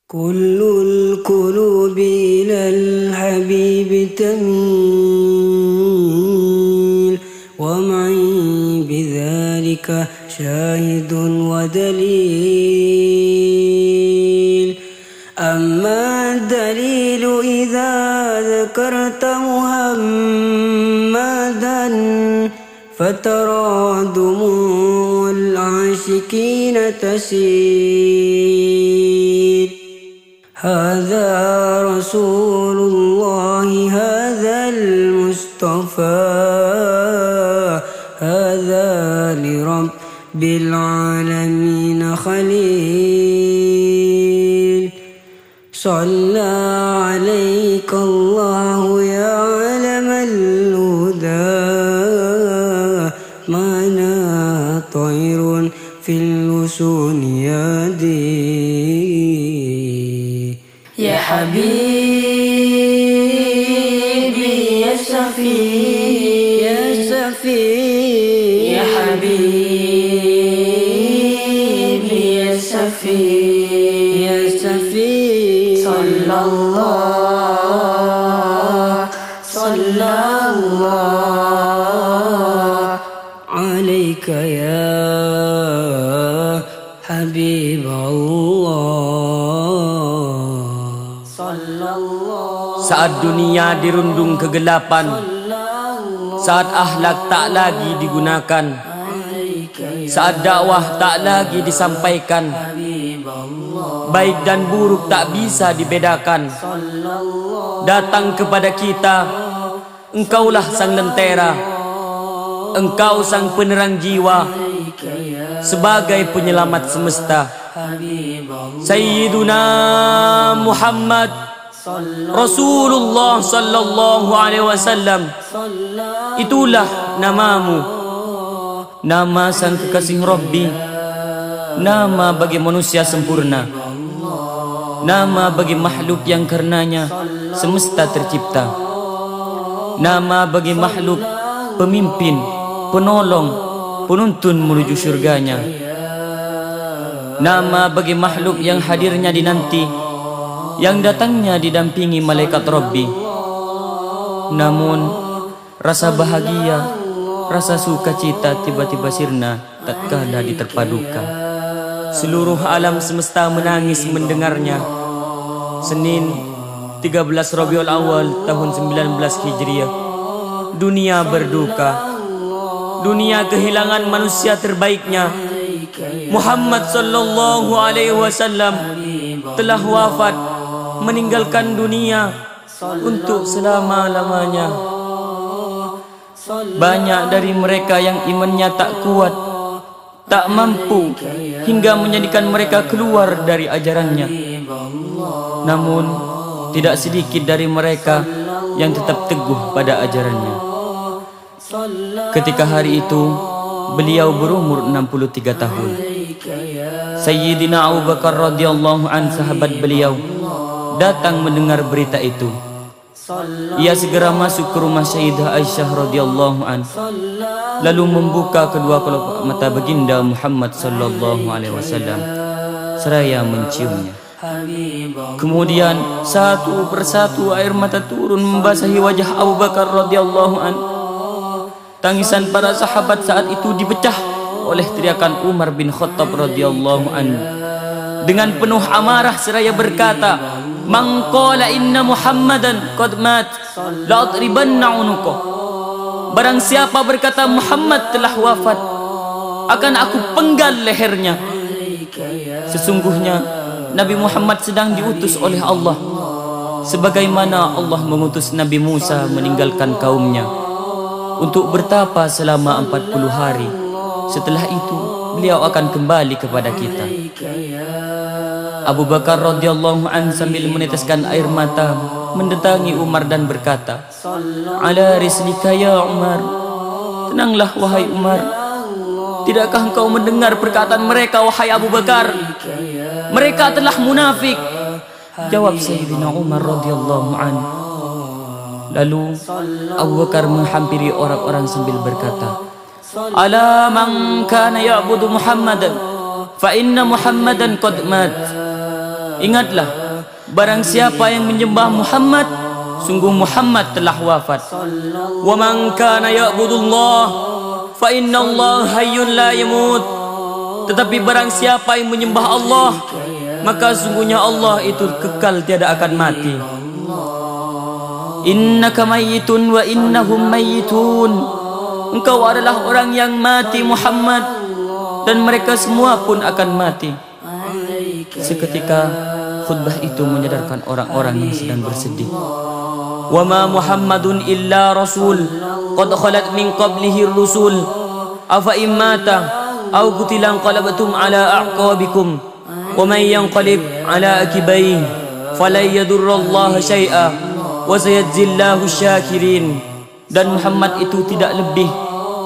كل القلوب إلى الحبيب تميل ومعي بذلك شاهد ودليل. أما الدليل إذا ذكرت محمدا فترى دموع العاشقين تسيل. هذا رسول الله هذا المصطفى هذا لرب العالمين خليل. صلى عليك الله يا علم الهدى معنا طير في الوسون يدي. يا حبيبي يا شفيع يا شفيع يا حبيبي يا شفيع يا شفيع صلى الله عليك يا حبيب الله. Saat dunia dirundung kegelapan, saat akhlak tak lagi digunakan, saat dakwah tak lagi disampaikan, baik dan buruk tak bisa dibedakan, datang kepada kita, engkaulah sang lentera, engkau sang penerang jiwa, sebagai penyelamat semesta. Sayyiduna Muhammad Rasulullah sallallahu alaihi wasallam, itulah namamu, nama sang kekasih Rabbi, nama bagi manusia sempurna, nama bagi makhluk yang karenanya semesta tercipta, nama bagi makhluk pemimpin, penolong, penuntun menuju surganya, nama bagi makhluk yang hadirnya dinanti, yang datangnya didampingi malaikat Rabbi. Namun rasa bahagia, rasa sukacita tiba-tiba sirna tatkala diterpadukan. Seluruh alam semesta menangis mendengarnya. Senin 13 Rabiul Awal tahun 19 Hijriah, dunia berduka. Dunia kehilangan manusia terbaiknya. Muhammad sallallahu alaihi wasallam telah wafat, meninggalkan dunia untuk selama-lamanya. Banyak dari mereka yang imannya tak kuat, tak mampu hingga menjadikan mereka keluar dari ajarannya. Namun tidak sedikit dari mereka yang tetap teguh pada ajarannya. Ketika hari itu beliau berumur 63 tahun. Sayyidina Abu Bakar radhiyallahu an, sahabat beliau, datang mendengar berita itu. Ia segera masuk ke rumah Sayyidah Aisyah radhiyallahu an, lalu membuka kedua kelopak mata baginda Muhammad sallallahu alaihi wasallam seraya menciumnya. Kemudian satu persatu air mata turun membasahi wajah Abu Bakar radhiyallahu an. Tangisan para sahabat saat itu dipecah oleh teriakan Umar bin Khattab radhiyallahu an. Dengan penuh amarah seraya berkata, "Man qala inna Muhammadan qad mat, la adribanna unuqah." Barang siapa berkata Muhammad telah wafat, akan aku penggal lehernya. Sesungguhnya Nabi Muhammad sedang diutus oleh Allah, sebagaimana Allah mengutus Nabi Musa meninggalkan kaumnya untuk bertapa selama 40 hari. Setelah itu beliau akan kembali kepada kita. Abu Bakar radhiyallahu an sambil meneteskan air mata mendatangi Umar dan berkata, "Ala rislika ya Umar." Tenanglah wahai Umar. Tidakkah engkau mendengar perkataan mereka wahai Abu Bakar? Mereka telah munafik. Jawab Sayyidina Umar radhiyallahu an. Lalu Abu Bakar menghampiri orang-orang sambil berkata, "Ala man kana ya'budu Muhammadan fa inna Muhammadan qad mat." Ingatlah, barang siapa yang menyembah Muhammad, sungguh Muhammad telah wafat. Wa man kana ya'budullah fa innallaha hayyun la yamut. Tetapi barang siapa yang menyembah Allah, maka sungguhnya Allah itu kekal tiada akan mati. Innaka mayyitun wa innahum mayyitun. Engkau adalah orang yang mati Muhammad, dan mereka semua pun akan mati. Seketika khutbah itu menyadarkan orang-orang yang sedang bersedih. Wa ma Muhammadun illa rasul qad khalat min qablihi ar-rusul afa immata aw qutila qalabtum ala a'qabikum wa man yanqalib ala akibayhi falan yadurrallaha syai'a wa sayajzillahu syakirin. Dan Muhammad itu tidak lebih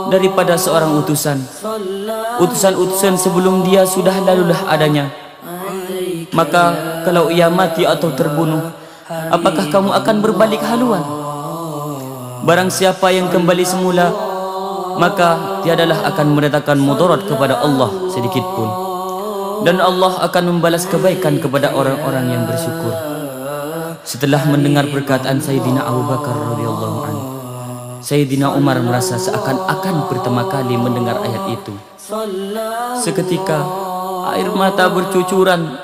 daripada seorang utusan. Utusan-utusan sebelum dia sudah lalulah adanya. Maka kalau ia mati atau terbunuh, apakah kamu akan berbalik haluan? Barang siapa yang kembali semula, maka tiadalah akan mendatangkan mudarat kepada Allah sedikit pun. Dan Allah akan membalas kebaikan kepada orang-orang yang bersyukur. Setelah mendengar perkataan Sayyidina Abu Bakar radhiyallahu anhu, Sayyidina Umar merasa seakan-akan pertama kali mendengar ayat itu. Seketika air mata bercucuran,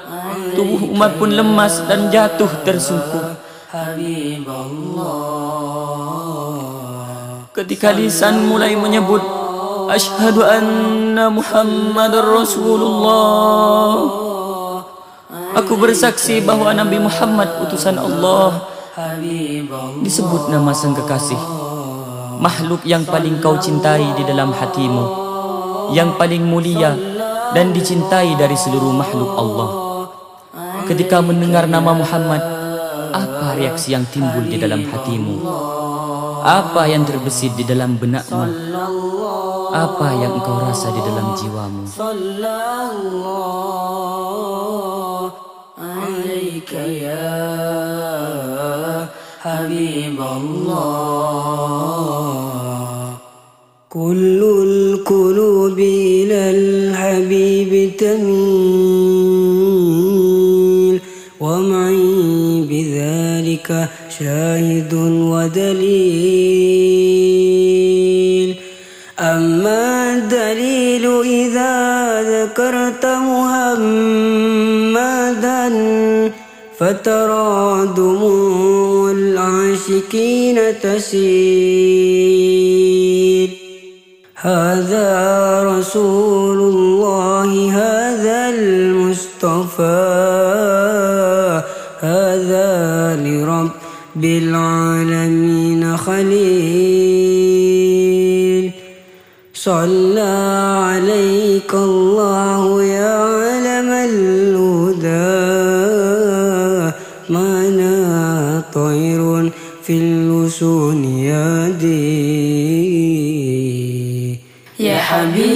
tubuh Umar pun lemas dan jatuh tersungkur. Ketika lisan mulai menyebut asyhadu anna Muhammadar Rasulullah, aku bersaksi bahwa Nabi Muhammad utusan Allah, disebut nama sang kekasih, makhluk yang paling kau cintai di dalam hatimu, yang paling mulia dan dicintai dari seluruh makhluk Allah. Ketika mendengar nama Muhammad, apa reaksi yang timbul di dalam hatimu? Apa yang terbesit di dalam benakmu? Apa yang engkau rasa di dalam jiwamu? Sallallahu alaika ya Habiballah. Kullul qulubi ilal habibi tamil, wa ma'i bidhalika syahidun wa dalil. Amma dalilu idza dzakarta Muhammadan fatara dumul ashiqina tasil. Hadza Rasulullah, hadza al-Mustafa, hadza li Rabbil alamin khalil. Salla alaika Allah ya alamal huda, mana tayrun fil usuni yadi. Ya Habibi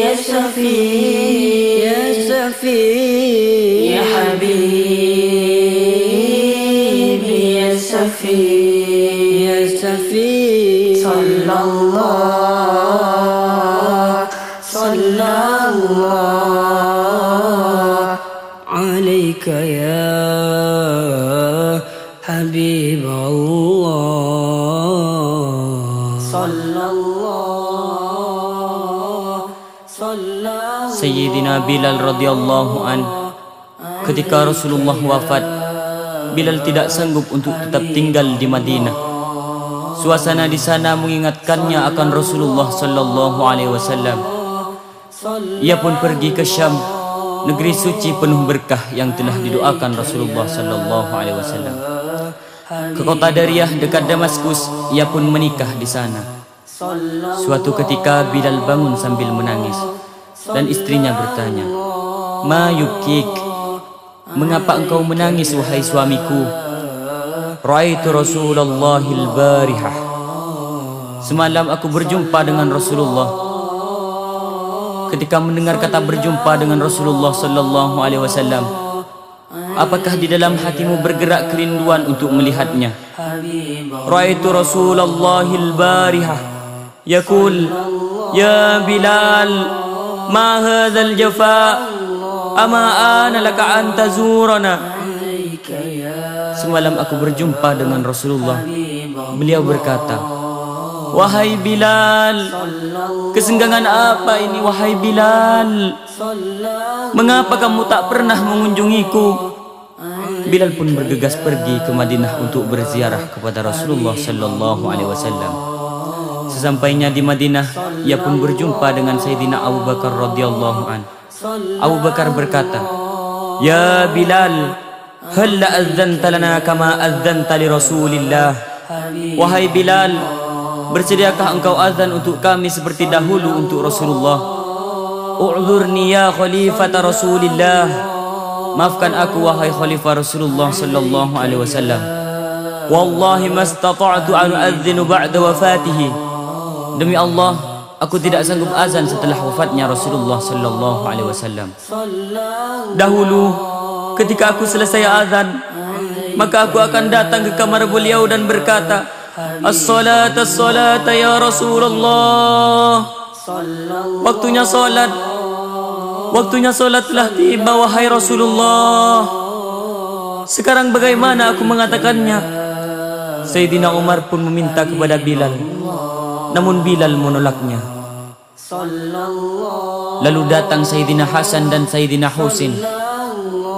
ya Shafi, Ya Shafi, Ya Habibi ya Shafi, Ya Shafi. Sallallahu alaika ya Habiballah. Sayyidina Bilal radhiyallahu an, ketika Rasulullah wafat, Bilal tidak sanggup untuk tetap tinggal di Madinah. Suasana di sana mengingatkannya akan Rasulullah sallallahu alaihi wasallam. Ia pun pergi ke Syam, negeri suci penuh berkah yang telah didoakan Rasulullah sallallahu alaihi wasallam. Ke kota Dariyah dekat Damaskus, ia pun menikah di sana. Suatu ketika Bilal bangun sambil menangis, dan istrinya bertanya, "Ma yubkik? Mengapa engkau menangis wahai suamiku?" Ra'aitu Rasulullahil barihah. Semalam aku berjumpa dengan Rasulullah. Ketika mendengar kata berjumpa dengan Rasulullah sallallahu alaihi wasallam, apakah di dalam hatimu bergerak kerinduan untuk melihatnya? Ra'aitu Rasulullahil barihah yaqul, "Ya Bilal, ma hadzal jafa? Ama ana laka an tazurana. Semalam aku berjumpa dengan Rasulullah. Beliau berkata, wahai Bilal, kesenggangan apa ini wahai Bilal? Mengapa kamu tak pernah mengunjungiku? Bilal pun bergegas pergi ke Madinah untuk berziarah kepada Rasulullah sallallahu alaihi wasallam. Sesampainya di Madinah, ia pun berjumpa dengan Sayyidina Abu Bakar radhiyallahu an. Abu Bakar berkata, "Ya Bilal, hal adzanta lana kama adzanta li Rasulillah?" Wahai Bilal, bersediakah engkau azan untuk kami seperti dahulu untuk Rasulullah? U'dzurni ya khalifata Rasulillah. Maafkan aku wahai khalifah Rasulullah sallallahu alaihi wasallam. Wallahi mastata'tu an adzinu ba'da wafatihi. Demi Allah, aku tidak sanggup azan setelah wafatnya Rasulullah sallallahu alaihi wasallam. Dahulu ketika aku selesai azan, maka aku akan datang ke kamar beliau dan berkata, "As-salat, as-salat ya Rasulullah." Waktunya salat. Waktunya salat telah tiba wahai Rasulullah. Sekarang bagaimana aku mengatakannya? Sayyidina Umar pun meminta kepada Bilal, namun Bilal menolaknya. Lalu datang Sayyidina Hasan dan Sayyidina Husin.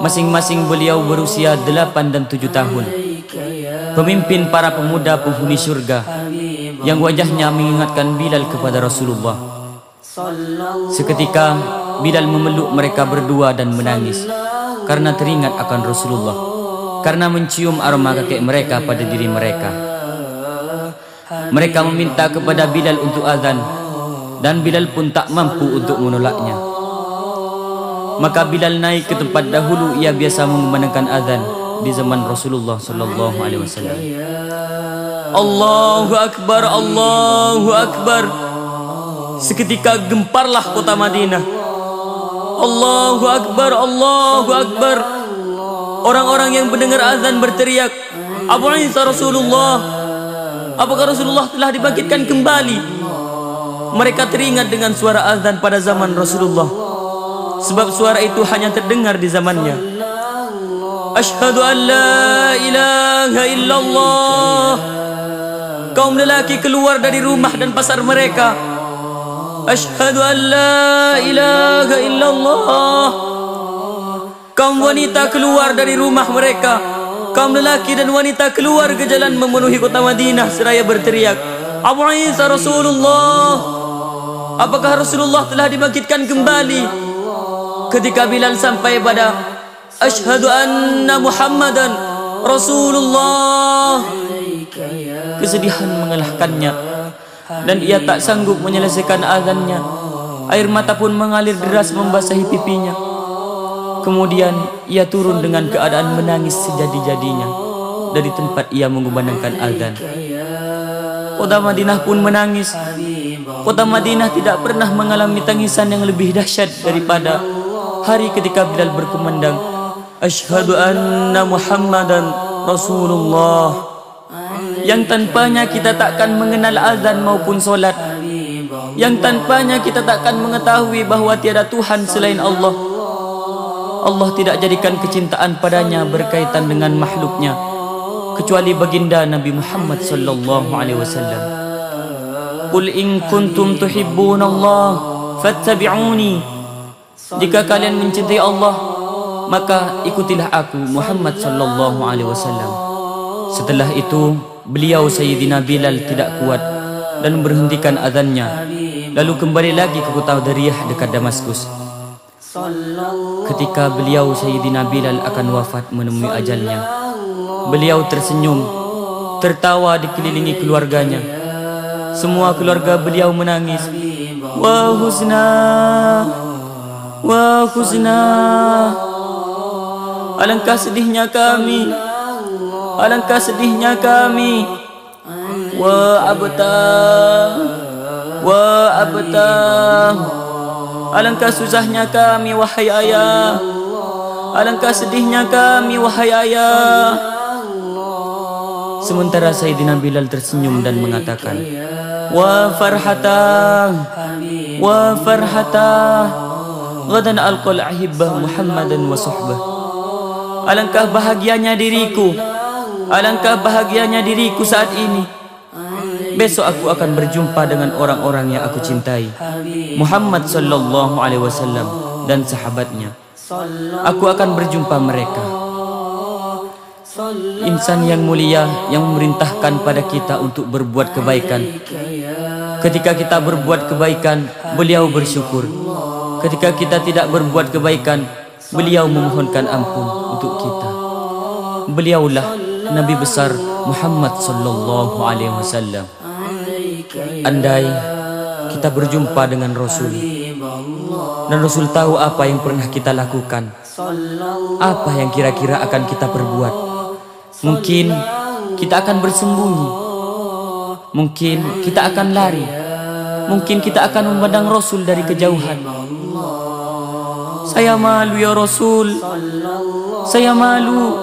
Masing-masing beliau berusia 8 dan 7 tahun. Pemimpin para pemuda penghuni syurga yang wajahnya mengingatkan Bilal kepada Rasulullah. Seketika Bilal memeluk mereka berdua dan menangis karena teringat akan Rasulullah, karena mencium aroma kakek mereka pada diri mereka. Mereka meminta kepada Bilal untuk azan, dan Bilal pun tak mampu untuk menolaknya. Maka Bilal naik ke tempat dahulu ia biasa mengumandangkan azan di zaman Rasulullah sallallahu alaihi wasallam. Allahu akbar, Allahu akbar. Seketika gemparlah kota Madinah. Allahu akbar, Allahu akbar. Orang-orang yang mendengar azan berteriak, "Abu Isa Rasulullah." Apakah Rasulullah telah dibangkitkan kembali? Mereka teringat dengan suara azan pada zaman Rasulullah, sebab suara itu hanya terdengar di zamannya. Asyhadu an la ilaha illallah. Kaum lelaki keluar dari rumah dan pasar mereka. Asyhadu an la ilaha illallah. Kaum wanita keluar dari rumah mereka. Kaum lelaki dan wanita keluar ke jalan memenuhi kota Madinah seraya berteriak, "Abu Isa Rasulullah." Apakah Rasulullah telah dibangkitkan kembali? Ketika Bilal sampai pada Asyhadu anna Muhammadan Rasulullah, kesedihan mengalahkannya dan ia tak sanggup menyelesaikan azannya. Air mata pun mengalir deras membasahi pipinya. Kemudian ia turun dengan keadaan menangis sejadi-jadinya dari tempat ia mengumandangkan azan. Kota Madinah pun menangis. Kota Madinah tidak pernah mengalami tangisan yang lebih dahsyat daripada hari ketika Bilal berkumandang, "Asyhadu anna Muhammadan Rasulullah." Yang tanpanya kita takkan mengenal azan maupun solat. Yang tanpanya kita takkan mengetahui bahawa tiada Tuhan selain Allah. Allah tidak jadikan kecintaan padanya berkaitan dengan makhluknya, kecuali baginda Nabi Muhammad sallallahu alaihi wasallam. Qul in kuntum tuhibbunallah fattabi'uni. Jika kalian mencintai Allah, maka ikutilah aku Muhammad sallallahu alaihi wasallam. Setelah itu, beliau Sayyidina Bilal tidak kuat dan berhentikan azannya, lalu kembali lagi ke kota Dariyah dekat Damaskus. Ketika beliau Sayyidina Bilal akan wafat menemui ajalnya, beliau tersenyum, tertawa dikelilingi keluarganya. Semua keluarga beliau menangis. Wa husna, wa husna. Alangkah sedihnya kami, alangkah sedihnya kami. Wa abta, wa abta. Alangkah susahnya kami wahai ayah. Alangkah sedihnya kami wahai ayah. Sementara Sayyidina Bilal tersenyum dan mengatakan, "Wa farhatah, wa farhatah." Ghadan alqal ahibbah Muhammadan wa sahbah. Alangkah bahagianya diriku, alangkah bahagianya diriku saat ini. Besok aku akan berjumpa dengan orang-orang yang aku cintai, Muhammad sallallahu alaihi wasallam dan sahabatnya. Aku akan berjumpa mereka. Insan yang mulia yang memerintahkan pada kita untuk berbuat kebaikan. Ketika kita berbuat kebaikan, beliau bersyukur. Ketika kita tidak berbuat kebaikan, beliau memohonkan ampun untuk kita. Beliaulah Nabi besar Muhammad sallallahu alaihi wasallam. Andai kita berjumpa dengan Rasul dan Rasul tahu apa yang pernah kita lakukan, apa yang kira-kira akan kita perbuat, mungkin kita akan bersembunyi, mungkin kita akan lari, mungkin kita akan memandang Rasul dari kejauhan. Saya malu ya Rasul, saya malu,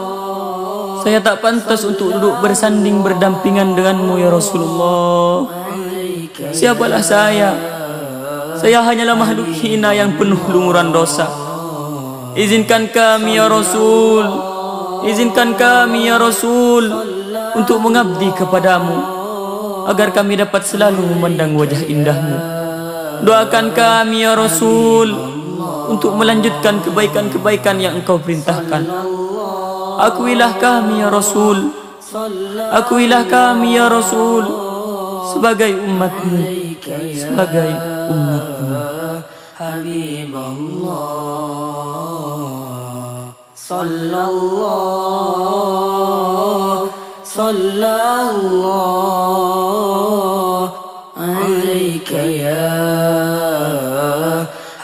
saya tak pantas untuk duduk bersanding berdampingan denganmu ya Rasulullah. Siapalah saya? Saya hanyalah makhluk hina yang penuh lumuran dosa. Izinkan kami ya Rasul, izinkan kami ya Rasul untuk mengabdi kepadamu, agar kami dapat selalu memandang wajah indahmu. Doakan kami ya Rasul untuk melanjutkan kebaikan-kebaikan yang engkau perintahkan. Akuilah kami ya Rasul, akuilah kami ya Rasul sebagai umatmu, sebagai umatmu. Habibullah sallallahu alaika ya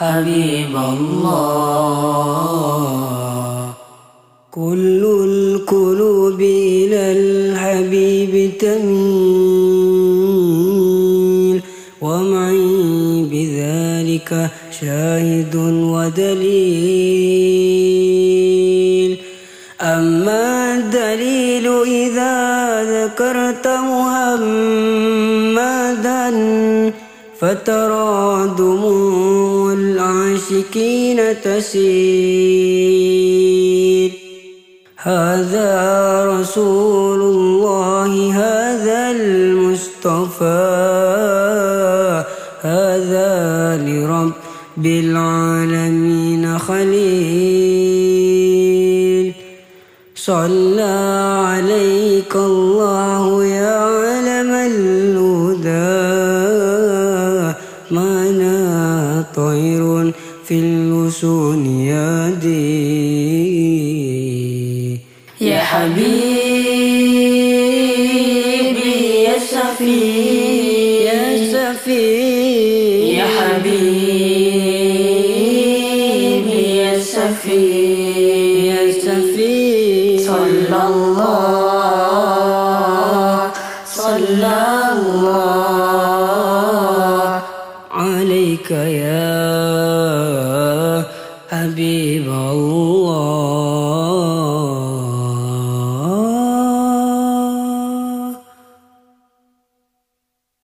Habibullah. Kullul qulubi ilal habibi tamil wa ma'i bidhalika syahidun wa dalil. Amma dalilu idza dzakarta Muhammadan fatara dumul ashiqina tasil. Hadza Rasulullah, hadza al-Mustafa, hadza li Rabbil alamin khalil. Salla alayka Allah ya alamal huda, mana tayrun fil usuni yadi. Ya Habibi ya Safi, ya Safi, ya Habibi ya Safi, ya Safi. Sallallahu alaika ya Habib Allah.